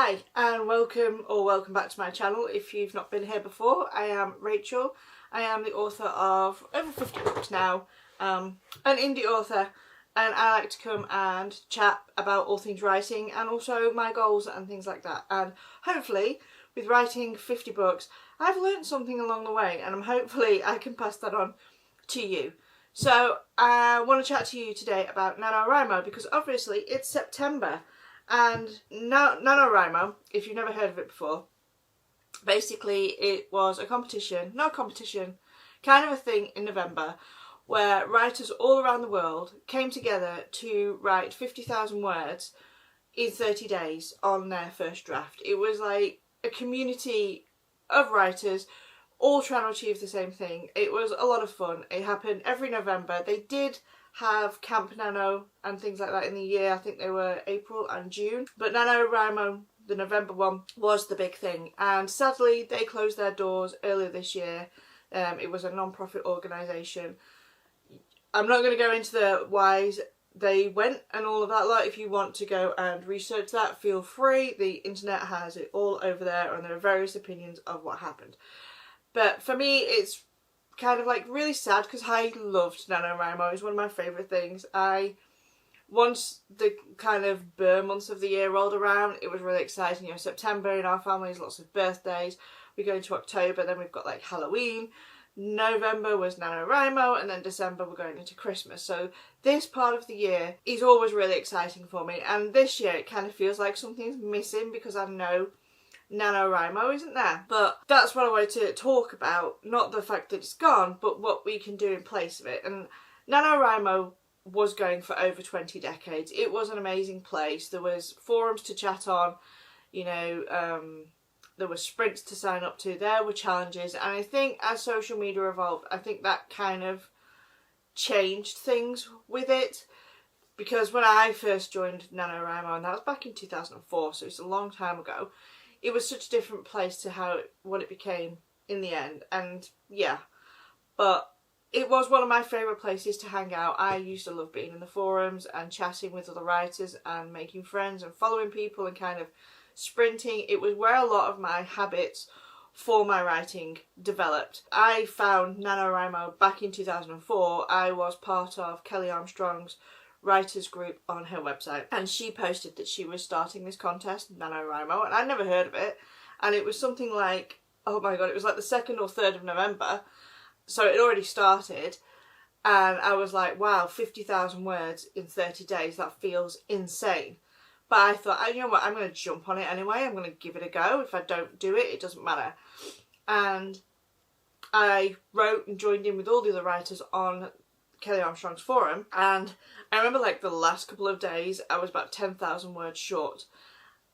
Hi and welcome back to my channel. If you've not been here before, I am Rachel. I am the author of over 50 books now, an indie author, and I like to come and chat about all things writing and also my goals and things like that. And hopefully with writing 50 books I've learned something along the way, and hopefully I can pass that on to you. So I want to chat to you today about NaNoWriMo because obviously it's September. And NaNoWriMo, if you've never heard of it before, basically it was a competition, kind of a thing in November where writers all around the world came together to write 50,000 words in 30 days on their first draft. It was like a community of writers all trying to achieve the same thing. It was a lot of fun. It happened every November. They did have Camp Nano and things like that in the year. I think they were April and June. But NaNoWriMo, the November one, was the big thing. And sadly, they closed their doors earlier this year. It was a non-profit organisation. I'm not going to go into the whys they went and all of that lot. If you want to go and research that, feel free. The internet has it all over there, and there are various opinions of what happened. But for me, it's kind of like really sad because I loved NaNoWriMo. It was one of my favourite things. Once the kind of burr months of the year rolled around, it was really exciting. You know, September in our families, lots of birthdays. We go into October, then we've got like Halloween. November was NaNoWriMo, and then December we're going into Christmas. So this part of the year is always really exciting for me. And this year it kind of feels like something's missing because I know NaNoWriMo isn't there. But that's what I wanted to talk about, not the fact that it's gone, but what we can do in place of it. And NaNoWriMo was going for over 20 decades. It was an amazing place. There was forums to chat on, you know, there were sprints to sign up to, there were challenges, and I think as social media evolved, I think that kind of changed things with it. Because when I first joined NaNoWriMo, and that was back in 2004, so it's a long time ago, it was such a different place to what it became in the end. And yeah, but it was one of my favourite places to hang out. I used to love being in the forums and chatting with other writers and making friends and following people and kind of sprinting. It was where a lot of my habits for my writing developed. I found NaNoWriMo back in 2004. I was part of Kelly Armstrong's writers group on her website, and she posted that she was starting this contest, NaNoWriMo, and I'd never heard of it. And it was something like, oh my god, it was like the 2nd or 3rd of November, so it already started. And I was like, wow, 50,000 words in 30 days, that feels insane. But I thought, you know what, I'm going to jump on it anyway. I'm going to give it a go. If I don't do it, it doesn't matter. And I wrote and joined in with all the other writers on Kelly Armstrong's forum. And I remember like the last couple of days, I was about 10,000 words short.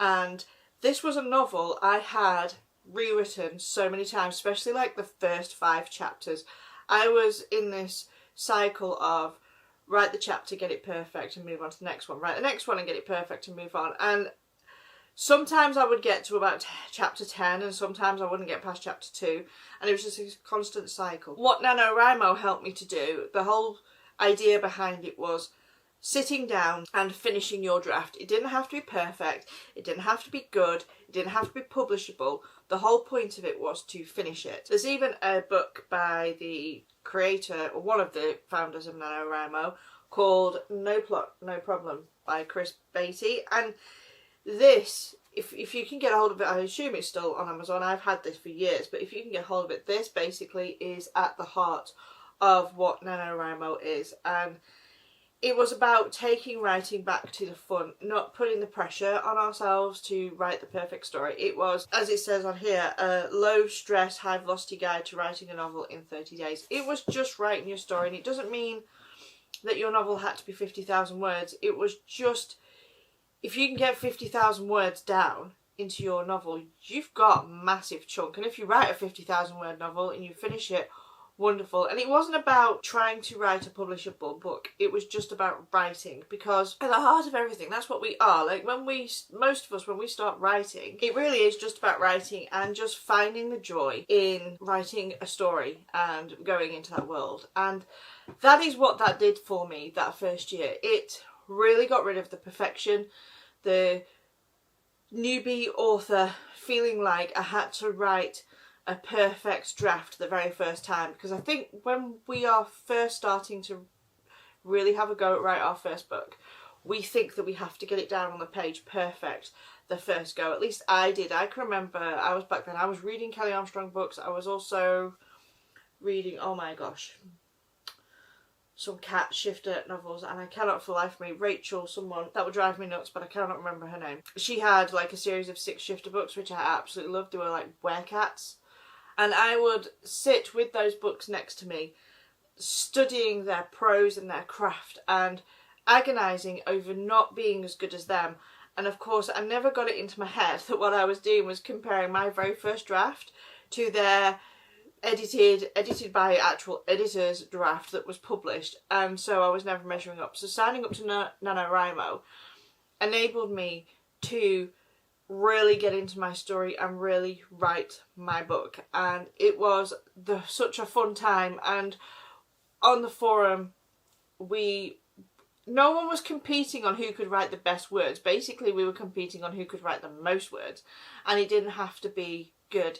And this was a novel I had rewritten so many times, especially like the first 5 chapters. I was in this cycle of write the chapter, get it perfect and move on to the next one, write the next one and get it perfect and move on. And sometimes I would get to about chapter 10 and sometimes I wouldn't get past chapter 2, and it was just a constant cycle. What NaNoWriMo helped me to do, the whole idea behind it was sitting down and finishing your draft. It didn't have to be perfect, it didn't have to be good, it didn't have to be publishable. The whole point of it was to finish it. There's even a book by the creator, or one of the founders of NaNoWriMo, called No Plot, No Problem by Chris Beatty. And this, if you can get a hold of it, I assume it's still on Amazon, I've had this for years, but if you can get hold of it, this basically is at the heart of what NaNoWriMo is. And it was about taking writing back to the fun, not putting the pressure on ourselves to write the perfect story. It was, as it says on here, a low stress, high velocity guide to writing a novel in 30 days. It was just writing your story, and it doesn't mean that your novel had to be 50,000 words. It was just, if you can get 50,000 words down into your novel, you've got a massive chunk. And if you write a 50,000 word novel and you finish it, wonderful. And it wasn't about trying to write a publishable book, it was just about writing, because at the heart of everything, that's what we are. Like most of us, when we start writing, it really is just about writing and just finding the joy in writing a story and going into that world. And that is what that did for me that first year. It really got rid of the perfection, the newbie author feeling like I had to write a perfect draft the very first time, because I think when we are first starting to really have a go at write our first book, we think that we have to get it down on the page perfect the first go. At least I did. I can remember I was reading Kelly Armstrong books. I was also reading, oh my gosh, some cat shifter novels, and I cannot for the life of me, Rachel, someone, that would drive me nuts, but I cannot remember her name. She had like a series of 6 shifter books, which I absolutely loved. They were like werecats. And I would sit with those books next to me, studying their prose and their craft, and agonising over not being as good as them. And of course, I never got it into my head that what I was doing was comparing my very first draft to their edited by actual editors draft that was published, and so I was never measuring up. So signing up to NaNoWriMo enabled me to really get into my story and really write my book, and it was such a fun time. And on the forum, no one was competing on who could write the best words. Basically, we were competing on who could write the most words, and it didn't have to be good.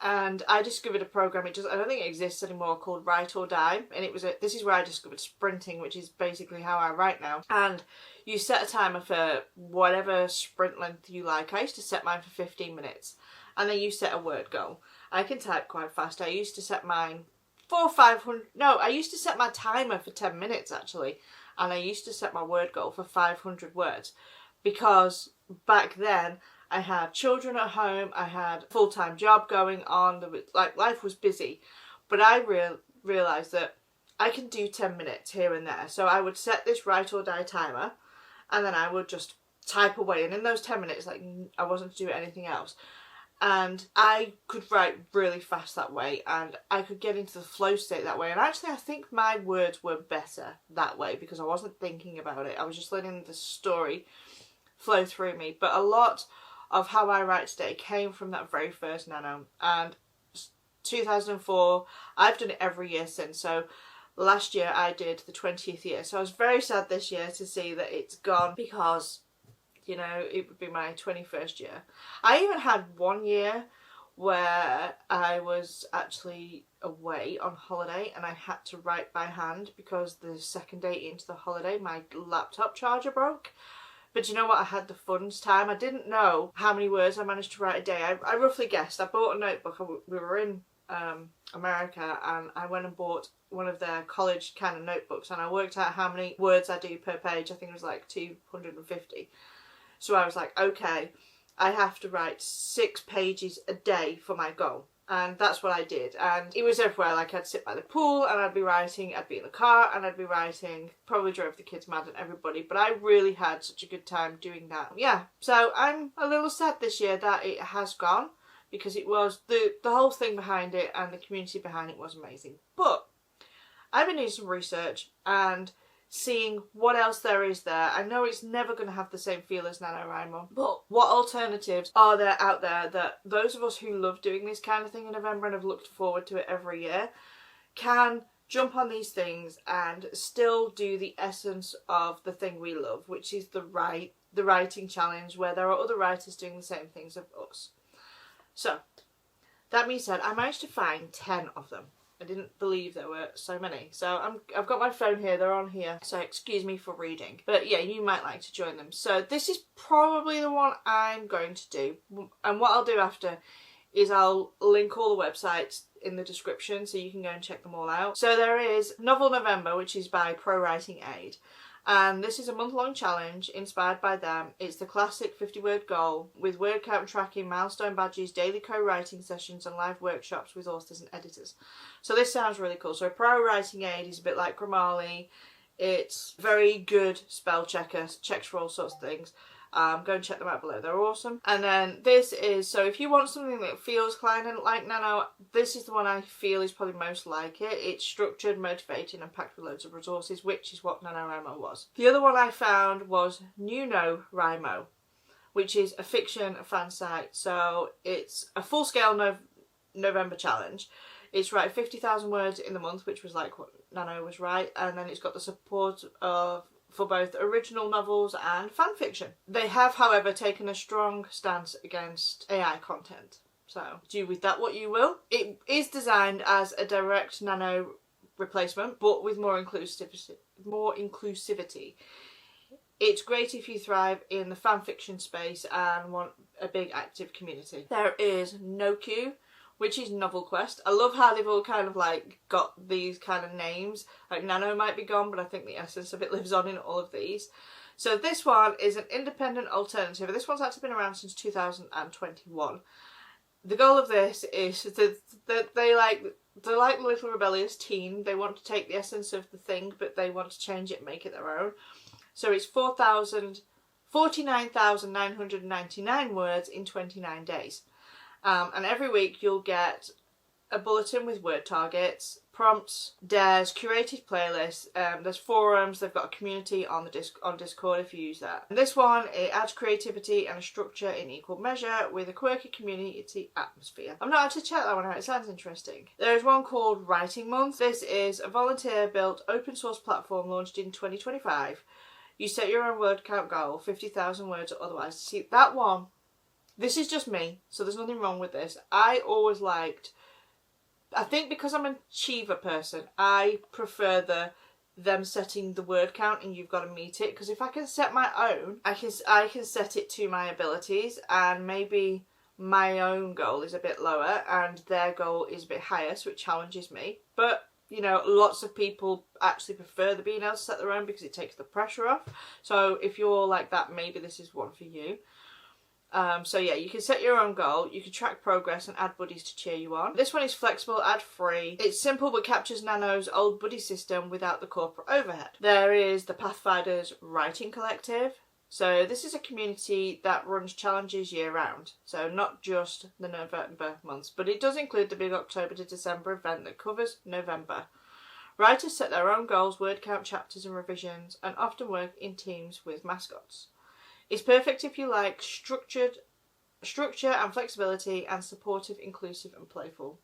And I discovered a program, I don't think it exists anymore, called Write or Die. And this is where I discovered sprinting, which is basically how I write now. And you set a timer for whatever sprint length you like. I used to set mine for 15 minutes. And then you set a word goal. I can type quite fast. I used to set mine I used to set my timer for 10 minutes actually. And I used to set my word goal for 500 words. Because back then, I had children at home, I had a full-time job going on, life was busy. But I realised that I can do 10 minutes here and there. So I would set this write or die timer, and then I would just type away. And in those 10 minutes, I wasn't to do anything else. And I could write really fast that way, and I could get into the flow state that way. And actually, I think my words were better that way because I wasn't thinking about it. I was just letting the story flow through me. But a lot of how I write today came from that very first Nano, and 2004, I've done it every year since. So last year I did the 20th year, so I was very sad this year to see that it's gone, because you know, it would be my 21st year. I even had one year where I was actually away on holiday and I had to write by hand because the second day into the holiday my laptop charger broke. But you know what? I had the funnest time. I didn't know how many words I managed to write a day. I roughly guessed. I bought a notebook. We were in America, and I went and bought one of their college kind of notebooks, and I worked out how many words I do per page. I think it was like 250. So I was like, okay, I have to write 6 pages a day for my goal. And that's what I did. And it was everywhere. Like, I'd sit by the pool and I'd be writing, I'd be in the car and I'd be writing. Probably drove the kids mad and everybody, but I really had such a good time doing that. Yeah, so I'm a little sad this year that it has gone, because it was, the whole thing behind it and the community behind it was amazing. But I've been doing some research and seeing what else there is there. I know it's never going to have the same feel as NaNoWriMo, but what alternatives are there out there that those of us who love doing this kind of thing in November and have looked forward to it every year can jump on these things and still do the essence of the thing we love, which is the writing challenge, where there are other writers doing the same things as us. So, that being said, I managed to find 10 of them. I didn't believe there were so many. So I've got my phone here, they're on here, so excuse me for reading. But yeah, you might like to join them. So this is probably the one I'm going to do. And what I'll do after is I'll link all the websites in the description so you can go and check them all out. So there is Novel November, which is by ProWritingAid. And this is a month-long challenge inspired by them. It's the classic 50-word goal with word count tracking, milestone badges, daily co-writing sessions and live workshops with authors and editors. So this sounds really cool. So ProWritingAid is a bit like Grammarly. It's very good spell checker, checks for all sorts of things. Go and check them out below, they're awesome. And then this is, so if you want something that feels kind of like Nano, this is the one I feel is probably most like it. It's structured, motivating and packed with loads of resources, which is what NaNoWriMo was. The other one I found was NewNoWriMo, which is a fiction fan site. So it's a full-scale November challenge. It's write 50,000 words in the month, which was like what Nano was right, and then it's got the support of for both original novels and fan fiction. They have, however, taken a strong stance against AI content. So do with that what you will. It is designed as a direct Nano replacement, but with more inclusivity. It's great if you thrive in the fan fiction space and want a big active community. There is NoQ, which is Novel Quest. I love how they've all kind of like got these kind of names. Like Nano might be gone, but I think the essence of it lives on in all of these. So this one is an independent alternative. This one's actually been around since 2021. The goal of this is that they're like a little rebellious teen. They want to take the essence of the thing, but they want to change it and make it their own. So it's 49,999 words in 29 days. And every week you'll get a bulletin with word targets, prompts, dares, curated playlists. There's forums. They've got a community on Discord if you use that. And this one, it adds creativity and a structure in equal measure with a quirky community atmosphere. I'm not actually checked that one out. It sounds interesting. There is one called Writing Month. This is a volunteer-built open source platform launched in 2025. You set your own word count goal, 50,000 words or otherwise. See, that one, this is just me, so there's nothing wrong with this. I always liked, I think because I'm an achiever person, I prefer them setting the word count and you've got to meet it. Because if I can set my own, I can set it to my abilities, and maybe my own goal is a bit lower and their goal is a bit higher, so it challenges me. But you know, lots of people actually prefer the being able to set their own because it takes the pressure off. So if you're like that, maybe this is one for you. So yeah, you can set your own goal, you can track progress and add buddies to cheer you on. This one is flexible, ad-free. It's simple but captures Nano's old buddy system without the corporate overhead. There is the Pathfinders Writing Collective. So this is a community that runs challenges year round. So not just the November months, but it does include the big October to December event that covers November. Writers set their own goals, word count, chapters and revisions, and often work in teams with mascots. It's perfect if you like structure and flexibility and supportive, inclusive and playful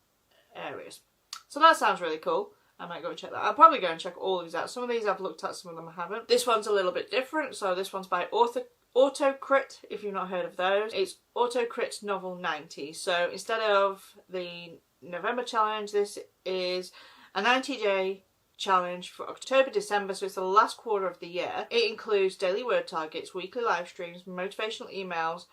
areas. So that sounds really cool. I might go and check that. I'll probably go and check all of these out. Some of these I've looked at, some of them I haven't. This one's a little bit different. So this one's by AutoCrit, if you've not heard of those. It's AutoCrit Novel 90. So instead of the November challenge, this is a 90-day challenge for October, December, so it's the last quarter of the year. It includes daily word targets, weekly live streams, motivational emails,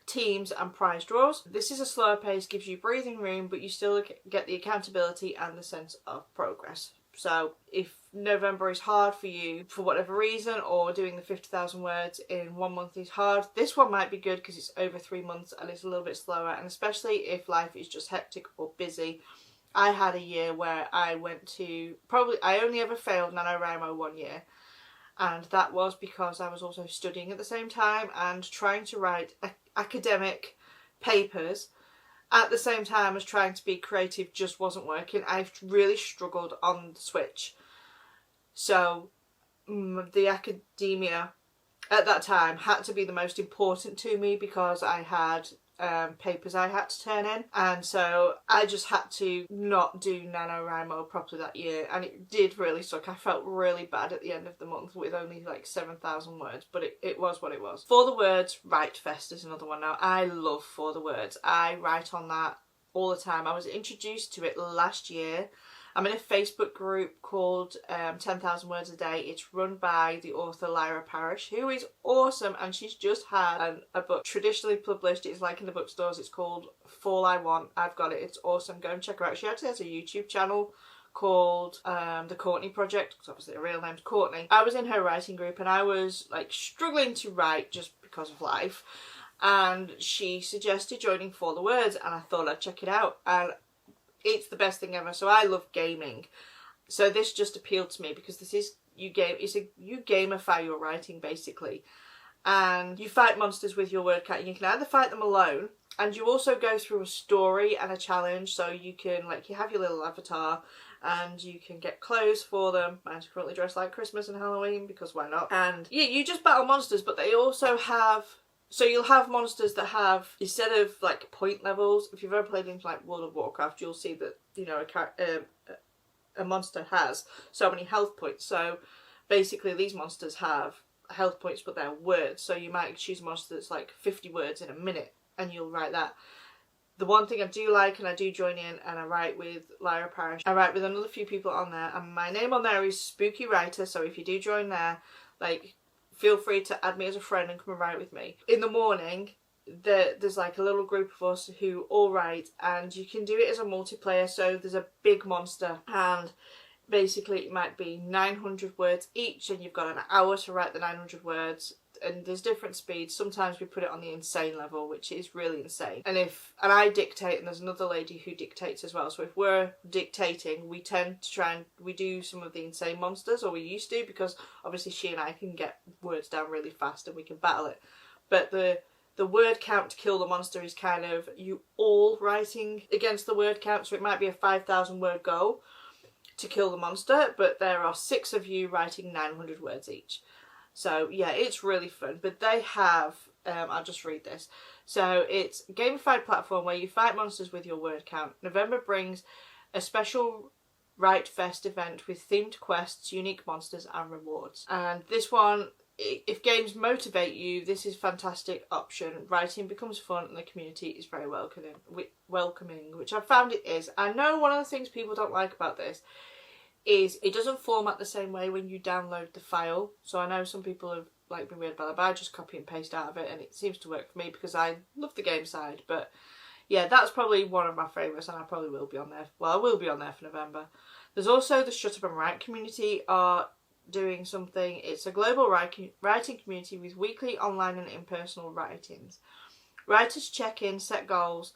teams and prize draws. This is a slower pace, gives you breathing room, but you still get the accountability and the sense of progress. So if November is hard for you for whatever reason, or doing the 50,000 words in 1 month is hard, this one might be good because it's over 3 months and it's a little bit slower, and especially if life is just hectic or busy. I had a year where I went to, I only ever failed NaNoWriMo 1 year. And that was because I was also studying at the same time and trying to write academic papers at the same time as trying to be creative just wasn't working. I really struggled on the switch. So the academia at that time had to be the most important to me because I had papers I had to turn in, and so I just had to not do NaNoWriMo properly that year, and it did really suck. I felt really bad at the end of the month with only like 7,000 words, but it was what it was. For the Words Write Fest is another one now. I love For the Words. I write on that all the time. I was introduced to it last year. I'm in a Facebook group called 10,000 Words a Day. It's run by the author Lyra Parrish, who is awesome, and she's just had a book traditionally published. It's like in the bookstores. It's called Fall I Want. I've got it. It's awesome. Go and check her out. She actually has a YouTube channel called The Courtney Project, because obviously her real name's Courtney. I was in her writing group and I was like struggling to write just because of life, and she suggested joining For the Words, and I thought I'd check it out, and it's the best thing ever. So I love gaming, so this just appealed to me because this is you gamify your writing basically, and you fight monsters with your word count. You can either fight them alone, and you also go through a story and a challenge. So you can, like, you have your little avatar and you can get clothes for them. Mine's currently dressed like Christmas and Halloween because why not? And yeah, you just battle monsters, but they also have, so you'll have monsters that have, instead of like point levels, if you've ever played into like World of Warcraft, you'll see that, you know, a monster has so many health points. So basically these monsters have health points, but they're words. So you might choose a monster that's like 50 words in a minute, and you'll write that. The one thing I do like, and I do join in, and I write with Lyra Parrish. I write with another few people on there, and my name on there is Spooky Writer. So if you do join there, like, feel free to add me as a friend and come and write with me. In the morning, there's like a little group of us who all write, and you can do it as a multiplayer. So there's a big monster, and basically it might be 900 words each, and you've got an hour to write the 900 words. And there's different speeds. Sometimes we put it on the insane level, which is really insane. And I dictate, and there's another lady who dictates as well. So if we're dictating, we tend to we do some of the insane monsters, or we used to, because obviously she and I can get words down really fast and we can battle it. But the word count to kill the monster is kind of you all writing against the word count. So it might be a 5,000 word goal to kill the monster, but there are 6 of you writing 900 words each. So yeah, it's really fun. But they have, I'll just read this. So it's a gamified platform where you fight monsters with your word count. November brings a special Write Fest event with themed quests, unique monsters and rewards. And this one, if games motivate you, this is a fantastic option. Writing becomes fun and the community is very welcoming, which I found it is. I know one of the things people don't like about this is it doesn't format the same way when you download the file. So I know some people have like been weird about that, but I just copy and paste out of it, and it seems to work for me because I love the game side. But yeah, that's probably one of my favourites, and I probably will be on there. Well, I will be on there for November. There's also the Shut Up and Write community are doing something. It's a global writing community with weekly online and in-person writings. Writers check in, set goals,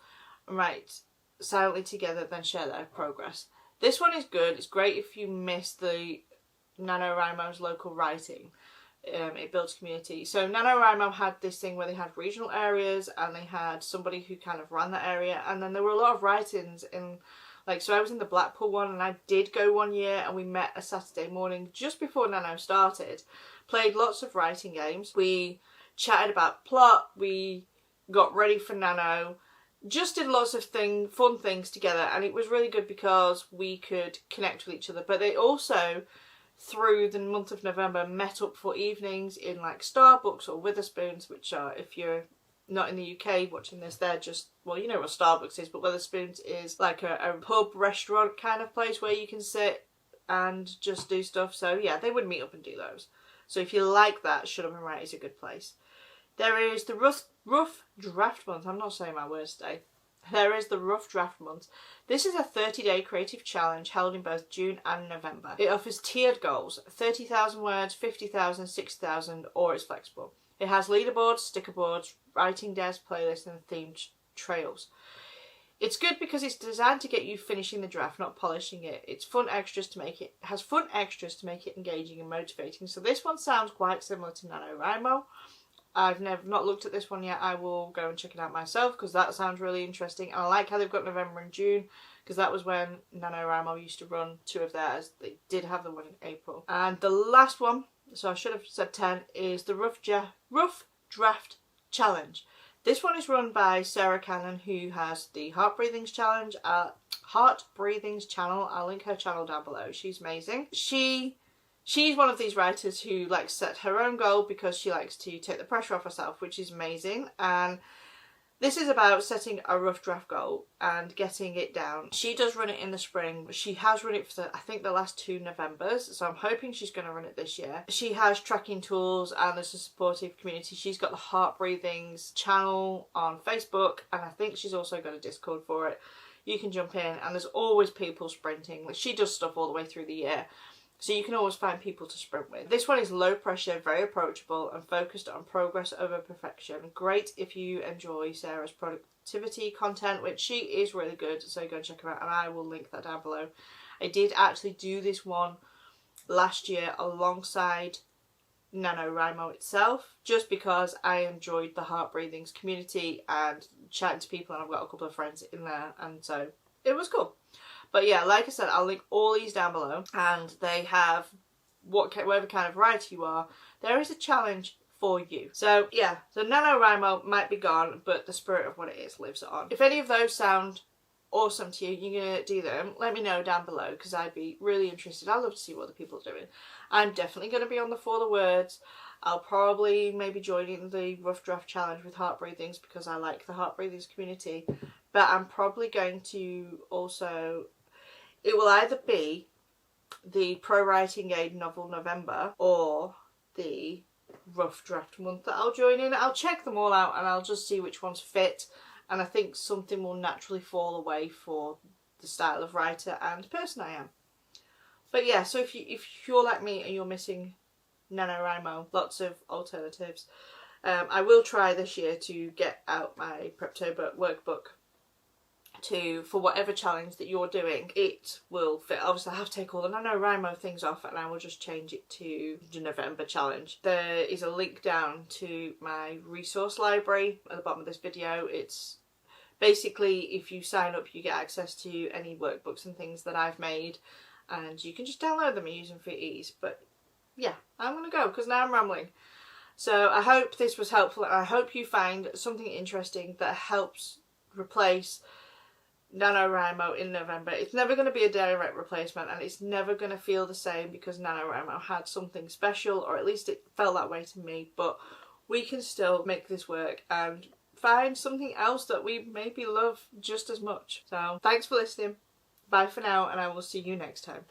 and write silently together, then share their progress. This one is good. It's great if you miss the NaNoWriMo's local writing. It builds community. So NaNoWriMo had this thing where they had regional areas, and they had somebody who kind of ran that area, and then there were a lot of write-ins in, like, so I was in the Blackpool one, and I did go one year, and we met a Saturday morning just before Nano started, played lots of writing games. We chatted about plot, we got ready for Nano, just did lots of fun things together, and it was really good because we could connect with each other. But they also, through the month of November, met up for evenings in like Starbucks or Witherspoons, which are, if you're not in the UK watching this, they're just, well, you know what Starbucks is, but Witherspoons is like a pub restaurant kind of place where you can sit and just do stuff. So yeah, they would meet up and do those. So if you like that, Shut Up and Write is a good place. There is the Rough Draft Month. I'm not saying my words today. There is the Rough Draft Month. This is a 30-day creative challenge held in both June and November. It offers tiered goals, 30,000 words, 50,000, 60,000, or it's flexible. It has leaderboards, sticker boards, writing desks, playlists, and themed trails. It's good because it's designed to get you finishing the draft, not polishing it. It has fun extras to make it engaging and motivating. So this one sounds quite similar to NaNoWriMo. I've not looked at this one yet. I will go and check it out myself because that sounds really interesting. And I like how they've got November and June because that was when NaNoWriMo used to run 2 of theirs. They did have the one in April. And the last one, so I should have said 10, is the Rough Draft Challenge. This one is run by Sarah Cannon, who has the Heart Breathings channel. I'll link her channel down below. She's amazing. She's one of these writers who likes to set her own goal because she likes to take the pressure off herself, which is amazing. And this is about setting a rough draft goal and getting it down. She does run it in the spring. She has run it for, I think, the last 2 Novembers. So I'm hoping she's going to run it this year. She has tracking tools and there's a supportive community. She's got the Heart Breathings channel on Facebook. And I think she's also got a Discord for it. You can jump in and there's always people sprinting. Like, she does stuff all the way through the year. So you can always find people to sprint with. This one is low pressure, very approachable and focused on progress over perfection. Great if you enjoy Sarah's productivity content, which she is really good. So go and check her out and I will link that down below. I did actually do this one last year alongside NaNoWriMo itself, just because I enjoyed the Heart Breathings community and chatting to people, and I've got a couple of friends in there, and so it was cool. But yeah, like I said, I'll link all these down below, and they have whatever kind of writer you are, there is a challenge for you. So yeah, so NaNoWriMo might be gone, but the spirit of what it is lives on. If any of those sound awesome to you, you're going to do them, let me know down below, because I'd be really interested. I'd love to see what the people are doing. I'm definitely going to be on the For the Words. I'll probably maybe join in the rough draft challenge with Heart Breathings because I like the Heart Breathings community. But I'm probably going to also, it will either be the ProWritingAid Novel November or the rough draft month that I'll join in. I'll check them all out and I'll just see which ones fit. And I think something will naturally fall away for the style of writer and person I am. But yeah, so if you're like me and you're missing NaNoWriMo, lots of alternatives. I will try this year to get out my Preptober workbook for whatever challenge that you're doing. It will fit. Obviously I have to take all the NaNoWriMo things off and I will just change it to the November challenge. There is a link down to my resource library at the bottom of this video. It's basically, if you sign up, you get access to any workbooks and things that I've made, and you can just download them and use them for ease. But yeah, I'm gonna go because now I'm rambling. So I hope this was helpful and I hope you find something interesting that helps replace NaNoWriMo in November. It's never going to be a direct replacement and it's never going to feel the same because NaNoWriMo had something special, or at least it felt that way to me. But we can still make this work and find something else that we maybe love just as much. So thanks for listening. Bye for now, and I will see you next time.